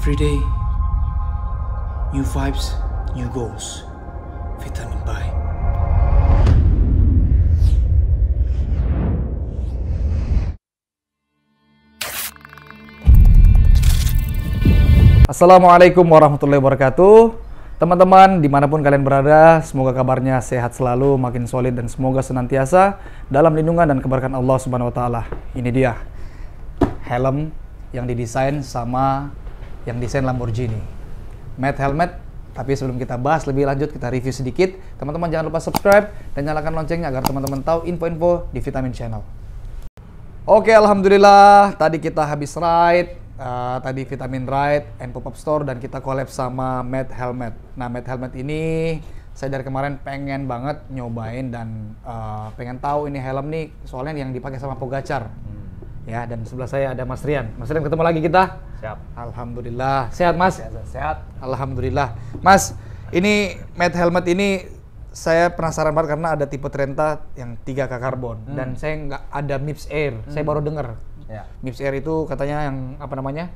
Every day, new vibes, new goals. Vitamin Buy. Assalamualaikum warahmatullahi wabarakatuh. Teman-teman dimanapun kalian berada, semoga kabarnya sehat selalu, makin solid, dan semoga senantiasa dalam lindungan dan keberkahan Allah Subhanahu Wa Taala. Ini dia helm yang didesain sama yang desain Lamborghini, Matte Helmet. Tapi sebelum kita bahas lebih lanjut, kita review sedikit. Teman-teman jangan lupa subscribe dan nyalakan loncengnya agar teman-teman tahu info-info di Vitamin Channel. Oke, alhamdulillah tadi kita habis ride. Tadi Vitamin Ride and Pop-Up Store dan kita collab sama Matte Helmet. Nah, Matte Helmet ini saya dari kemarin pengen banget nyobain dan pengen tahu ini helm nih soalnya yang dipakai sama Pogacar. Ya, dan sebelah saya ada Mas Rian. Mas Rian, ketemu lagi kita. Siap. Alhamdulillah. Sehat, Mas? Sehat. Alhamdulillah. Mas, ini Matte Helmet ini saya penasaran banget karena ada tipe Trenta yang 3K karbon dan saya nggak ada MIPS Air. Saya baru dengar. Ya. MIPS Air itu katanya yang apa namanya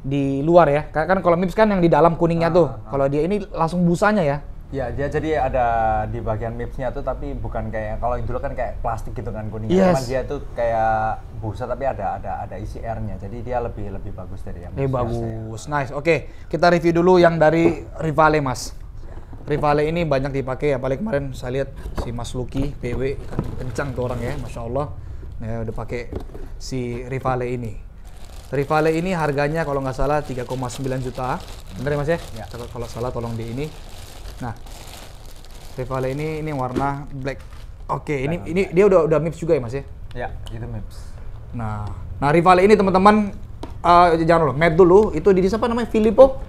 di luar ya, kan kalau MIPS kan yang di dalam kuningnya tuh, kalau dia ini langsung busanya ya. Ya, dia jadi ada di bagian MIPS-nya tuh, tapi bukan kayak kalau yang dulu kan kayak plastik gitu kan kuningnya. Yes. Cuman dia tuh kayak busa tapi ada isi airnya, jadi dia lebih bagus dari yang MIPS. Bagus, nice. Oke, kita review dulu yang dari Rivale, Mas. Rivale ini banyak dipakai ya, paling kemarin saya lihat si Mas Lucky PW kan kencang tuh orang ya, masya Allah. Nah, udah pakai si Rivale ini. Rivale ini harganya kalau nggak salah 3,9 juta. Bener ya Mas ya? Ya. Kalau salah tolong di ini. Nah, Rivale ini warna black. Oke, ini dia udah MIPS juga ya Mas ya? Ya, itu MIPS. Nah Rivale ini teman-teman jangan dulu, Matte dulu. Itu di siapa namanya? Filippo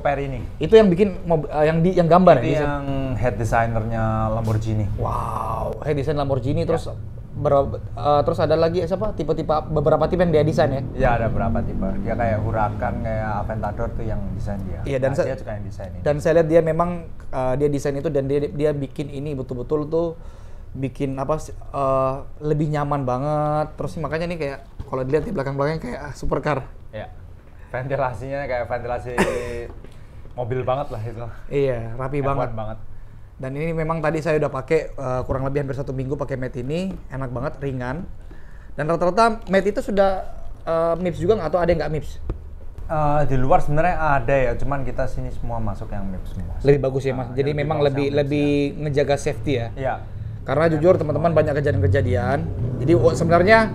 Perini. Itu yang bikin yang gambar Itu ya? yang head designernya Lamborghini. Wow, head design Lamborghini terus terus ada lagi siapa? Beberapa tipe yang dia desain ya? Ya, ada beberapa tipe. Dia kayak Huracan, kayak Aventador tuh yang desain dia. Iya, dan dia juga yang desain ini. Dan saya lihat dia memang dia desain itu dan dia bikin ini betul-betul tuh bikin lebih nyaman banget. Terus makanya nih kayak kalau dilihat di belakang-belakangnya kayak supercar. Ya. Ventilasinya kayak ventilasi mobil banget lah itu. Iya, rapi F1 banget. Dan ini memang tadi saya udah pakai kurang lebih hampir 1 minggu pakai Matte ini, enak banget, ringan. Dan rata-rata Matte itu sudah MIPS juga nggak, atau ada yang nggak MIPS? Di luar sebenarnya ada ya, cuman kita sini semua masuk yang MIPS semua. Lebih bagus ya Mas. Jadi memang lebih ngejaga safety ya. Iya. Karena jujur teman-teman banyak kejadian-kejadian. Jadi sebenarnya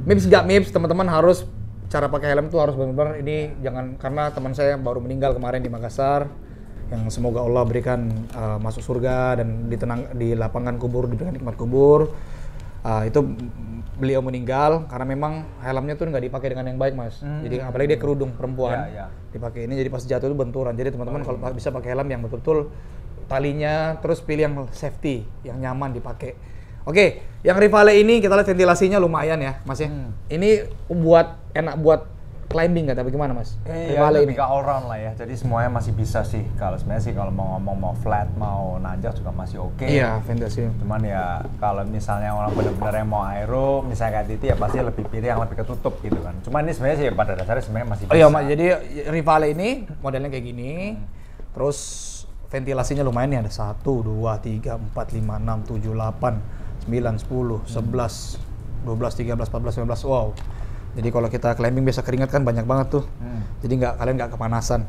MIPS nggak MIPS, teman-teman harus cara pakai helm tuh harus benar-benar ini jangan, karena teman saya baru meninggal kemarin di Makassar. Yang semoga Allah berikan masuk surga dan di lapangan kubur diberikan nikmat kubur. Itu beliau meninggal karena memang helmnya tuh nggak dipakai dengan yang baik Mas. Jadi apalagi dia kerudung perempuan, dipakai ini jadi pas jatuh itu benturan. Jadi teman-teman kalau bisa pakai helm yang betul-betul talinya, terus pilih yang safety, yang nyaman dipakai. Oke, yang Rivale ini kita lihat ventilasinya lumayan ya Mas ya. Ini enak buat climbing nggak, tapi gimana Mas? Rivale ini all round lah ya, jadi semuanya masih bisa sih. Kalau sebenarnya sih kalau mau ngomong mau flat, mau nanjak juga masih oke. Iya, ventilasi. Cuman ya kalau misalnya orang benar-benar yang mau aero, misalnya kayak Titi ya pasti lebih pilih yang lebih ketutup gitu kan. Cuman ini sebenarnya sih pada dasarnya sebenarnya masih bisa. Oh iya, jadi Rivale ini modelnya kayak gini. Terus ventilasinya lumayan nih, ada 1, 2, 3, 4, 5, 6, 7, 8, 9, 10, 11, 12, 13, 14, 15. Wow. Jadi kalau kita climbing biasa keringat kan banyak banget tuh. Jadi kalian nggak kepanasan.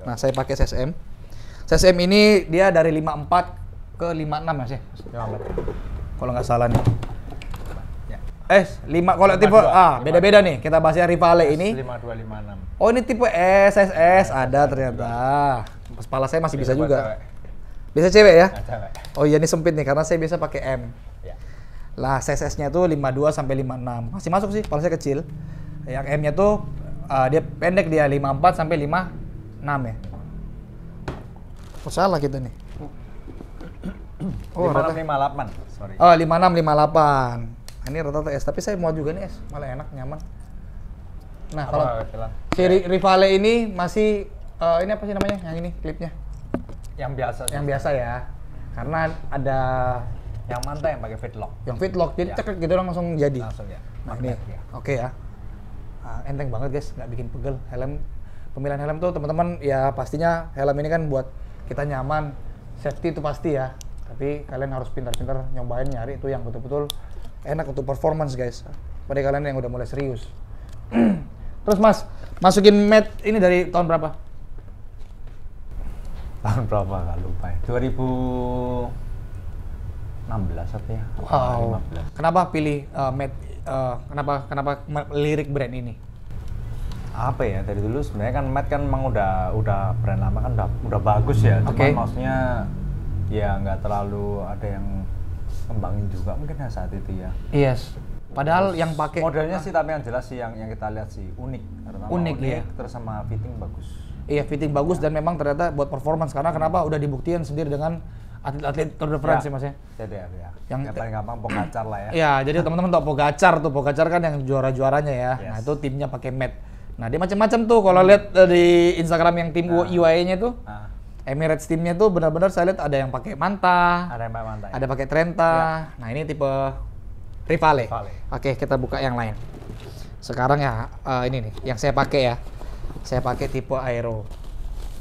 Nah, saya pakai CSM. CSM ini dia dari 54 ke 56 Mas ya? Kalau nggak salah nih. 5 kalau tipe beda-beda nih. Kita bahasnya Rivale ini. 5256. Oh, ini tipe SSS ada ternyata. Kepala saya masih bisa juga. Bisa cewek ya? Oh iya, ini sempit nih karena saya biasa pakai M. Lah CSS-nya tuh 52 sampai 56. Masih masuk sih, kepala saya kecil. Yang M-nya tuh dia pendek, dia 54 sampai 56 ya. Oh, salah kita nih. Oh, 5658. Sorry. Oh, 5658. Ini rata-rata S, tapi saya mau juga nih S, malah enak, nyaman. Nah, kalau si Rivale ini masih ini apa sih namanya? Yang ini klipnya? Yang biasa. Yang biasa ya. Karena ada yang mantap yang pakai fitlock. Yang fitlock, jadi cekrek gitu langsung jadi. Langsung ya. Nah, ini oke ya. Enteng banget guys, nggak bikin pegel. Helm pemilihan helm tuh teman-teman ya pastinya helm ini kan buat kita nyaman, safety itu pasti ya. Tapi kalian harus pintar-pintar nyobain nyari itu yang betul-betul enak untuk performance guys. Pada kalian yang udah mulai serius. Terus Mas, masukin mat ini dari tahun berapa? Tahun berapa nggak lupa ya. 2016 apa ya? Wow. 15. Kenapa pilih mat? Kenapa lirik brand ini? Apa ya, dari dulu sebenarnya kan Matt kan memang udah brand lama kan udah bagus ya. Cuman Oke. maksudnya ya nggak terlalu ada yang kembangin juga mungkin ya saat itu ya. Yes. Padahal yang pakai Modelnya sih tapi yang jelas sih yang kita lihat sih unik. Terutama Unik, ya. terus sama fitting bagus. iya fitting bagus dan memang ternyata buat performance karena kenapa udah dibuktikan sendiri dengan atlet-atlet Tour de France ya Mas ya. Jadi ya. Yang Yang paling gampang Pogacar lah ya. Ya, jadi teman-teman tau Pogacar kan yang juara-juaranya ya. Yes. Nah, itu timnya pakai mat. Nah, dia macam-macam tuh kalau lihat di Instagram yang tim UAE-nya tuh. Nah, Emirates timnya tuh benar-benar saya lihat ada yang pakai Manta, ada yang mantai. ada pakai Trenta. Nah, ini tipe Rivale. Rivale. Oke, kita buka yang lain. Sekarang ya ini nih yang saya pakai ya. Saya pakai tipe Aero.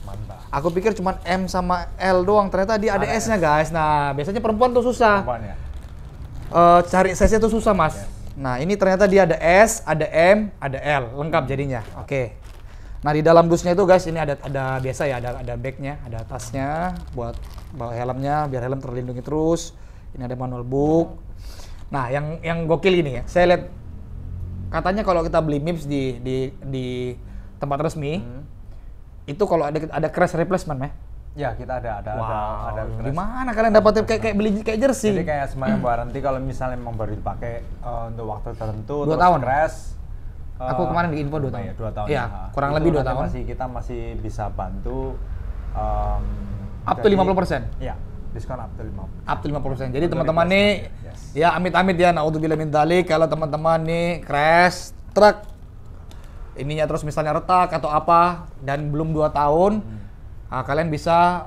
Mantap. Aku pikir cuma M sama L doang, ternyata dia ada S-nya guys. Nah, biasanya perempuan tuh susah. Apaan ya? Cari size-nya tuh susah mas. Yes. Nah ini ternyata dia ada S, ada M, ada L, lengkap jadinya. Oke. Nah di dalam dusnya itu guys ini ada biasa ya, ada bagnya, ada tasnya buat bawa helmnya biar helm terlindungi terus. Ini ada manual book. Nah yang gokil ini ya, saya lihat katanya kalau kita beli MIPS di tempat resmi itu kalau ada crash replacement ya. Ya kita ada crash. Gimana kalian dapatnya kayak beli kayak jersey? Jadi kayak semacam warranty kalau misalnya memang baru dipakai untuk waktu tertentu 2 terus tahun. crash. Aku kemarin di info 2 tahun. Ya, 2 tahun. Iya, ya. kurang Itu lebih 2 nanti tahun. Kita masih bisa bantu Up to 50%? Iya, diskon up to 50%. Up to 50%. Jadi Untuk teman-teman nih, replacement, yes. ya amit-amit ya, naudzubillah min dzalik, kalau teman-teman nih crash truk, ininya terus misalnya retak atau apa, dan belum 2 tahun, kalian bisa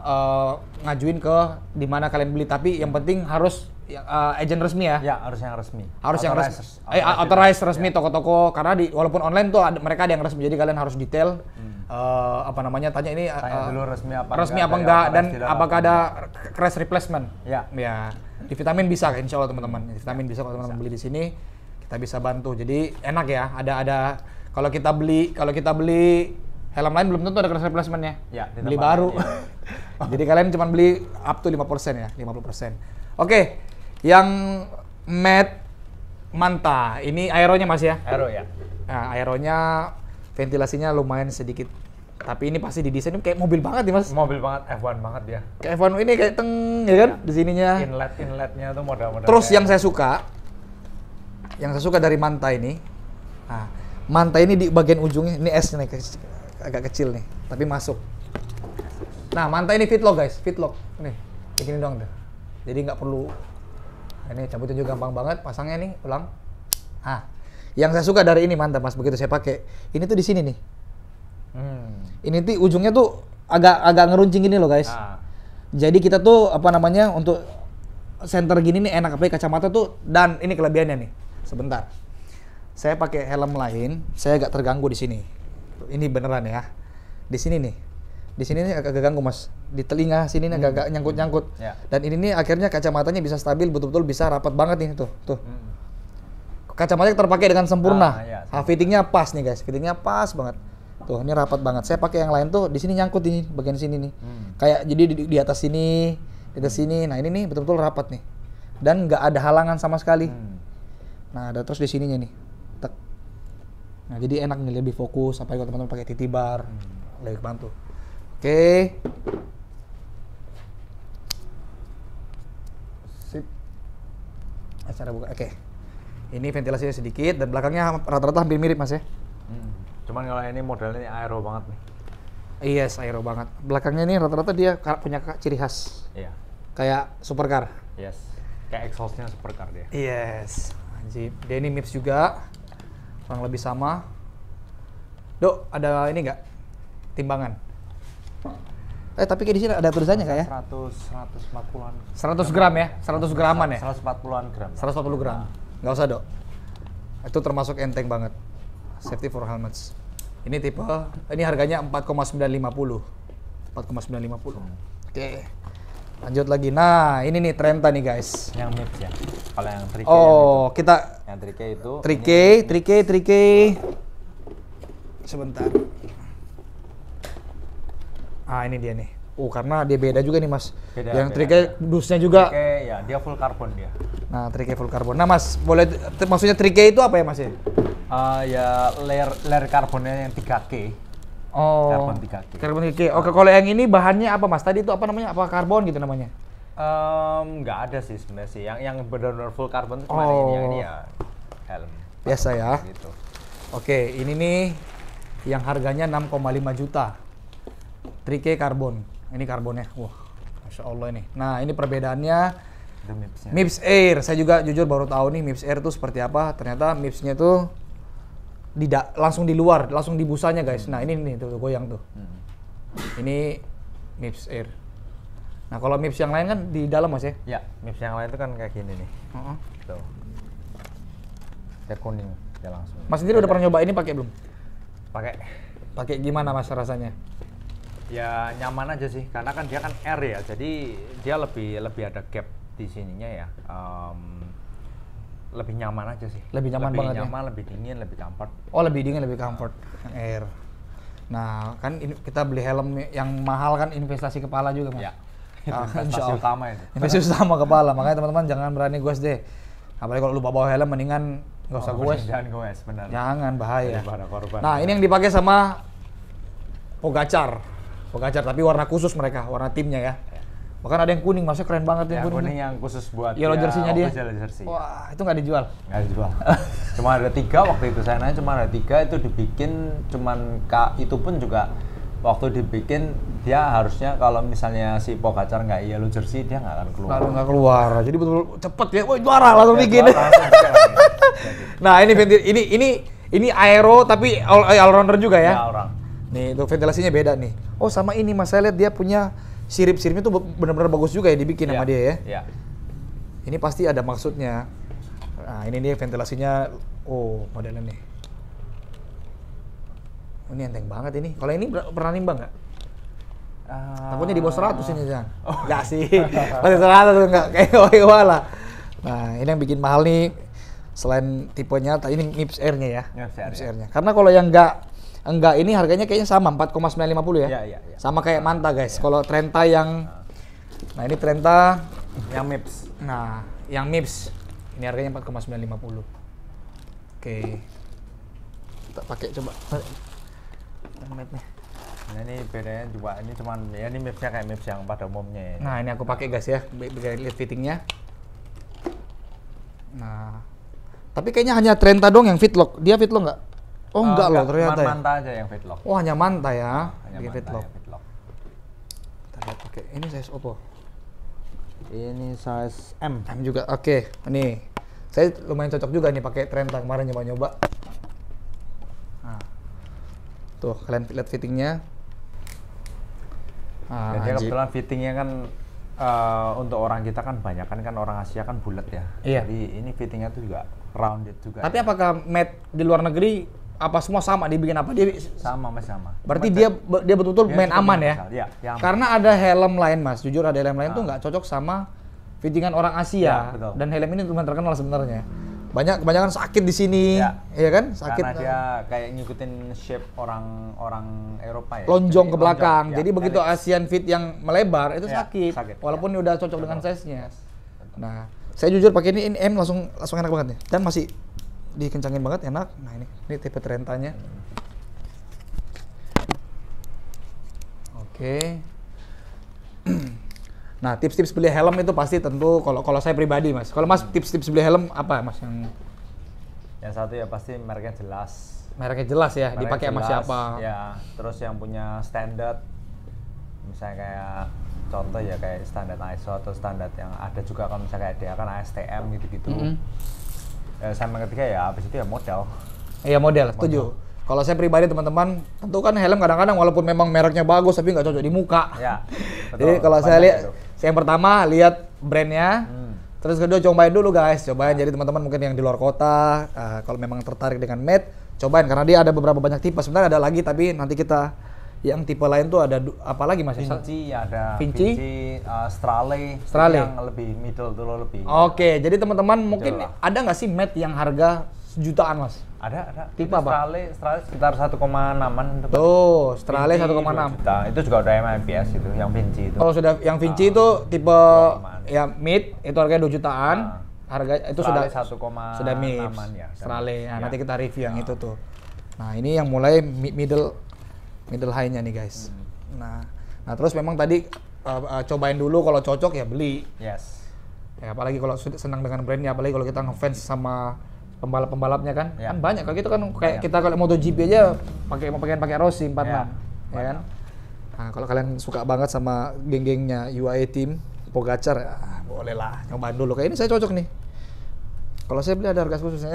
ngajuin ke di mana kalian beli. Tapi yang penting harus agen resmi ya. Ya, harus yang resmi. Harus yang resmi. Authorized. Authorized resmi toko-toko, karena walaupun online tuh mereka ada yang resmi, jadi kalian harus detail. Tanya ini Tanya dulu resmi apa enggak dan tidak apakah ada crash replacement. Ya. Di vitamin bisa insya Allah teman-teman. Di vitamin bisa kalau teman-teman beli di sini kita bisa bantu. Jadi enak ya, ada kalau kita beli helm lain belum tentu ada crash replacementnya. Ya, di beli tempat baru. lain, ya. Jadi kalian cuma beli up to 5% ya, 50%. Oke, yang matte Manta, ini aeronya Mas ya? Aero ya. Nah, aeronya ventilasinya lumayan sedikit. Tapi ini pasti didesain kayak mobil banget nih Mas. Mobil banget, F1 banget dia. Kayak F1 ini kayak teng ya kan di sininya. Inletnya tuh model-model. Terus kayak- yang saya suka dari Manta ini. Nah, Manta ini di bagian ujungnya ini S nih agak kecil nih, tapi masuk. Nah, Manta ini fitlock guys, fitlock. Nih, kayak gini doang tuh. Jadi nggak perlu ini cabutnya juga gampang banget, pasangnya nih ulang. Ah, yang saya suka dari ini Manta Mas, begitu saya pakai, ini tuh di sini nih. Ini tuh ujungnya tuh agak ngeruncing gini loh guys. Ah. Jadi kita tuh untuk center gini nih enak pakai kacamata tuh, dan ini kelebihannya nih. Sebentar. Saya pakai helm lain, saya agak terganggu di sini. Ini beneran ya. Di sini nih. Di sini nih agak ganggu Mas. Di telinga sini nih agak nyangkut-nyangkut. Ya. Dan ini nih akhirnya kacamatanya bisa stabil, betul-betul bisa rapat banget nih tuh. Kacamatanya terpakai dengan sempurna. Iya, Fittingnya pas nih guys. Fittingnya pas banget. Tuh, ini rapat banget. Saya pakai yang lain tuh di sini nyangkut ini bagian sini nih. Kayak jadi di atas sini, di atas sini. Nah, ini nih betul-betul rapat nih. Dan nggak ada halangan sama sekali. Nah, ada terus di sininya nih. Tek. Nah, jadi enak nih, lebih fokus. Apalagi kalau teman-teman pakai TT bar, lebih bantu. Oke. Sip. Cara buka. Oke. Ini ventilasinya sedikit dan belakangnya rata-rata hampir mirip Mas ya. Cuman kalau ini modelnya aero banget nih. Yes, aero banget. Belakangnya ini rata-rata dia punya ciri khas. Iya. Kayak supercar. Yes. Kayak exhaustnya supercar dia. Yes. Anjir. Dia ini MIPS juga. Kurang lebih sama. Dok, ada ini nggak? Timbangan. Tapi kayak di sini ada tulisannya nggak ya? 140-an. 100 gram ya? 100 graman ya? 140-an gram. 140 gram. Nggak usah dok. Itu termasuk enteng banget. Safety for helmets. Ini tipe, ini harganya 4,950. 4,950. Oke. Lanjut lagi. Nah, ini nih Trenta nih guys. Yang MIPS ya. Kalau yang 3K Oh, kita yang 3K itu 3K. Sebentar. Ah, ini dia nih. Karena dia beda juga nih Mas. Yang 3K dusnya juga. 3K ya, dia full karbon dia. Nah, 3K full karbon. Nah, Mas, boleh maksudnya 3K itu apa ya, Mas ya? Ya layer karbonnya yang 3K. Oh. Karbon 3K. Karbon 3K. Oke, kalau yang ini bahannya apa, Mas? Tadi itu apa namanya? Apa karbon gitu namanya? Nggak ada sih sebenarnya sih. Yang benar-benar full karbon itu cuma ini. Yang ini ya helm. Biasa ya. Gitu. Oke, ini nih yang harganya 6,5 juta. 3K karbon. Ini karbonnya. Wah, Masya Allah ini. Nah, ini perbedaannya Itu MIPS-nya. MIPS Air. Saya juga jujur baru tahu nih MIPS Air itu seperti apa. Ternyata MIPS-nya tuh langsung di luar, langsung di busanya guys. Nah, ini nih tuh goyang tuh. Ini MIPS Air. Nah, kalau MIPS yang lain kan di dalam Mas ya? Ya, MIPS yang lain itu kan kayak gini nih. Tuh. Dia kuning, dia langsung. Mas sendiri udah pernah nyoba ini pakai belum? Pakai. Pakai gimana Mas rasanya? Ya nyaman aja sih, karena kan dia kan air ya, jadi dia lebih ada gap di sininya ya. Lebih nyaman aja sih. Lebih nyaman banget ya? Lebih dingin, lebih comfort. Oh, lebih dingin, lebih comfort. Air. Nah, kan kita beli helm yang mahal kan investasi kepala juga Mas. Ya. Itu Insya investasi Allah. utama itu. Investasi utama kepala, makanya teman-teman jangan berani goes deh. Apalagi kalau lu bawa helm mendingan nggak usah goes. Jangan goes, benar. Jangan, bahaya. Daripada korban. Nah, ini yang dipakai sama Pogacar. Pogacar, tapi warna khusus mereka, warna timnya ya. Bahkan ada yang kuning, maksudnya keren banget yang kuning. kuning yang khusus buat Yellow jersey-nya dia. Yellow jersey. Wah, itu nggak dijual. Nggak dijual. Cuma ada 3 waktu itu saya nanya, cuma ada 3 itu dibikin, cuman itu pun juga waktu dibikin dia harusnya kalau misalnya si Pogacar nggak yellow jersey dia nggak akan keluar. Nggak keluar. Jadi betul cepet ya, wah juara langsung bikin. Nah, ini aero tapi all rounder juga ya. Ya orang. Nih, itu ventilasinya beda nih. Oh, sama ini Mas, saya lihat dia punya sirip-siripnya tuh benar-benar bagus juga ya dibikin sama dia ya. Iya. Ini pasti ada maksudnya. Nah, ini nih ventilasinya. Oh, modelnya nih. Ini enteng banget ini. Kalau ini pernah nimbang nggak? Takutnya di bawah 100 ini jangan. Nggak sih. Pasti 100 tuh nggak kayak wala. Nah, ini yang bikin mahal nih. Selain tipenya, ini MIPS Air-nya ya. MIPS Air-nya. Karena kalau yang enggak ini harganya kayaknya sama 4,950 ya. Iya. Sama kayak Manta guys. Kalau Trenta yang ini Trenta yang MIPS. Nah, yang MIPS ini harganya 4,950. Oke. Kita pakai coba. Nah, ini bedanya juga ini cuman ya ini MIPS-nya kayak MIPS yang pada umumnya ya. Nah, ini aku pakai guys ya, biar lihat fittingnya. Nah, tapi kayaknya hanya Trenta dong yang fitlock. Dia fitlock nggak? Oh enggak loh ternyata ya. Manta aja yang fitlock. Oh hanya Manta ya, Hanya bikin Manta fitlock. yang fitlock. Kita lihat pakai ini size Oppo. Ini size M. M juga. Oke, ini saya lumayan cocok juga nih pakai Trenta kemarin nyoba-nyoba. Nah, tuh kalian lihat fittingnya. Dan dia kebetulan fittingnya kan untuk orang kita kan banyak kan orang Asia kan bulat ya. Iya. Jadi ini fittingnya tuh juga rounded juga. Tapi apakah made di luar negeri apa semua sama dibikin apa dia sama Mas sama. Berarti dia betul-betul main aman ya? Iya, aman. Karena ada helm lain Mas, jujur ada helm lain tuh nggak cocok sama fittingan orang Asia. Ya, dan helm ini lumayan terkenal sebenarnya. Kebanyakan sakit di sini, ya kan? Sakit. Karena dia kayak ngikutin shape orang Eropa ya. Lonjong ke belakang. Ya, Jadi begitu Asian Fit yang melebar itu ya, sakit. Walaupun udah cocok dengan size-nya. Nah, saya jujur pakai ini M langsung enak banget nih. Dan masih dikencangin banget, enak. Nah, ini tipe Trentanya. Oke. Nah, tips-tips beli helm itu pasti tentu kalau saya pribadi Mas. Kalau Mas tips-tips beli helm apa Mas yang satu ya pasti mereknya jelas. Mereknya jelas ya, dipakai sama siapa? Ya, terus yang punya standar misalnya kayak contoh ya kayak standar ISO atau standar yang ada juga kalau misalnya kayak dia kan ASTM gitu-gitu. Sama ketiga ya habis itu ya model. Iya model, setuju. Kalau saya pribadi teman-teman, tentu kan helm kadang-kadang walaupun memang mereknya bagus tapi nggak cocok di muka. Ya. Jadi kalau saya lihat, yang pertama lihat brandnya, terus kedua cobain dulu guys, cobain. Jadi teman-teman mungkin yang di luar kota, kalau memang tertarik dengan Mate, cobain karena dia ada beberapa banyak tipe. Sebenarnya ada lagi tapi nanti kita yang tipe lain tuh ada apa lagi Mas? Vinci ada Vinci, Strale yang lebih middle tuh lebih. Oke, jadi teman-teman mungkin lah. ada nggak sih mat yang harga sejutaan Mas? Ada. Tipe apa? Strale sekitar 1,6-an. Tuh, Strale 1,6. Itu juga udah MIPS itu, yang Vinci itu. Oh, sudah yang Vinci itu tipe ya mid, itu harganya 2 jutaan. Harga itu Strale sudah mid. ya. Strale. Nah, nanti kita review yang itu tuh. Nah, ini yang mulai middle high-nya nih, guys. Nah, terus memang tadi cobain dulu kalau cocok ya beli. Yes. Ya, apalagi kalau senang dengan brandnya, apalagi kalau kita ngefans sama pembalap-pembalapnya kan. Kan banyak kalau gitu kan kayak kita kalau MotoGP aja pakai Rossi 46, ya kan. Nah, kalau kalian suka banget sama geng-gengnya UAE team Pogacar, ya, boleh lah nyobain dulu. Kayak ini saya cocok nih. Kalau saya beli ada harga khususnya.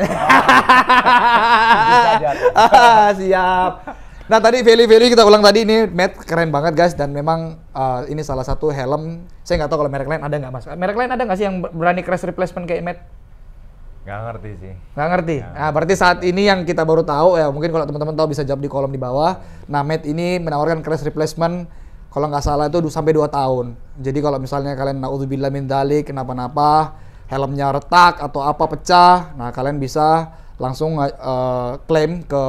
Siap. Nah, tadi value kita ulang tadi ini Matt keren banget guys, dan memang ini salah satu helm. Saya nggak tahu kalau merek lain ada nggak Mas. Merek lain ada nggak sih yang berani crash replacement kayak Matt? Nggak ngerti sih. Nggak ngerti. Nah, berarti saat ini yang kita baru tahu ya, mungkin kalau teman-teman tahu bisa jawab di kolom di bawah. Nah, Matt ini menawarkan crash replacement kalau nggak salah itu sampai 2 tahun. Jadi kalau misalnya kalian naudzubillah min dzalik kenapa-napa, helmnya retak atau apa pecah, nah kalian bisa langsung klaim ke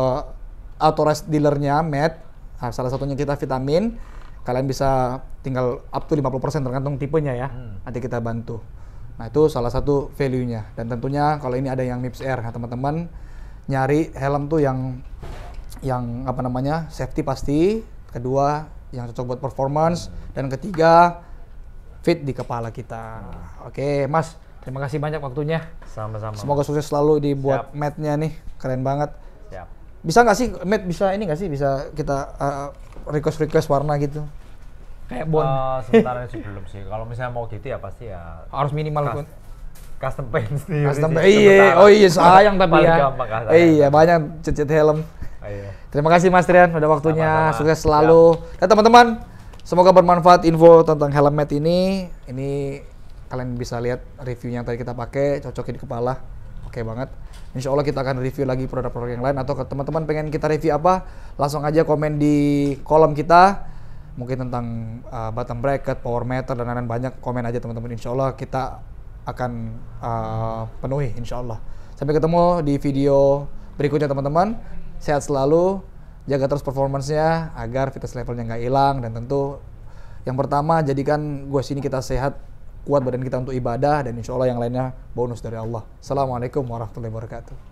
authorized dealernya Matt. Nah, salah satunya kita Vitamin. Kalian bisa tinggal up to 50% tergantung tipenya ya. Nanti kita bantu. Nah, itu salah satu value-nya. Dan tentunya kalau ini ada yang MIPS Air, nah, teman-teman nyari helm tuh yang apa namanya? Safety pasti, kedua yang cocok buat performance, dan ketiga fit di kepala kita. Oke, Mas, terima kasih banyak waktunya. Sama-sama. Semoga sukses selalu dibuat mat-nya nih. Keren banget. Siap. Bisa nggak sih mat, bisa ini nggak sih, bisa kita request warna gitu? Kayak Bond. Sementara sih belum sih. Kalau misalnya mau gitu ya pasti ya Harus minimal custom paint sih. custom. Iya, oh iya sayang tapi ya. Iya, banyak cet-cet helm. Iya. Terima kasih Mas Trian, udah waktunya. Sama-sama. Sukses selalu. Dan teman-teman, semoga bermanfaat info tentang helm mat ini. Ini kalian bisa lihat reviewnya yang tadi kita pakai, cocokin di kepala. Oke banget. Insya Allah kita akan review lagi produk-produk yang lain, atau ke teman-teman pengen kita review apa, langsung aja komen di kolom kita. Mungkin tentang bottom bracket, power meter, dan lain-lain, banyak komen aja teman-teman. Insya Allah kita akan penuhi insya Allah. Sampai ketemu di video berikutnya teman-teman. Sehat selalu, jaga terus performance-nya agar fitness levelnya nggak hilang, dan tentu yang pertama jadikan gua sini kita sehat, kuat badan kita untuk ibadah, dan insya Allah yang lainnya bonus dari Allah. Assalamualaikum warahmatullahi wabarakatuh.